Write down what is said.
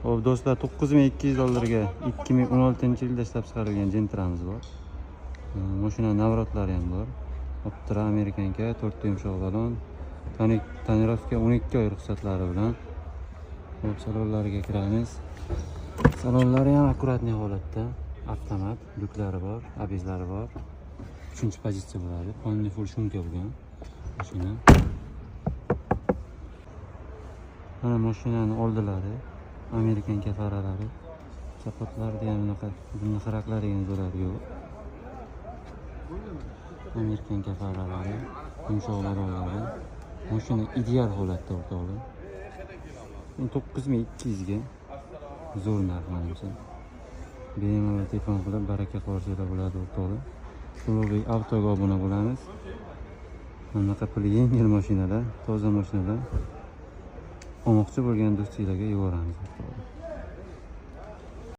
Hop do'stlar, 9200 dollarga 2016-yilda ishlab chiqarilgan Gentra'miz bor. Mashina navrotlari ham bor. Optra Amerikanka 4 yumshoq balon. Tonirovka 12 oy ruxsatlari bilan. Hop salonlariga kiramiz. Salonlari ham akkuratniy holatda. Avtomat, lyuklari bor, abizlari bor. 3-pozitsiya bo'ladi. Polni full shumka bo'lgan mashina. Mana mashinani oldilari, Amerikanka faralari, kapotlarida ham bunaqa xaraqlari ham bo'ladi yo'q. Amerikanka faralari, yumshoq balonlari. Mashina ideal holatda o'rtoqlar. 9200 ga zo'r narx menimcha. Bemalol telefon qilib baraka qo'shinglar bo'ladi o'rtoqlar. Ulug'bek Avtoga obuna bo'lamiz. Bunaqa puli yengil mashinalar, toza mashinalar olmoqchi bo'lgan do'stinglarga yuboramiz.